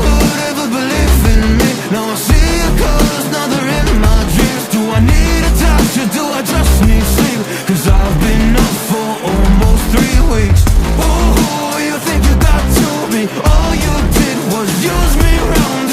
would ever believe in me. Now I see your colors, now they're in my dreams. Do I need a touch or do I just need sleep? Cause I've been up for almost 3 weeks. Oh, you think you got to me? All you did was use me round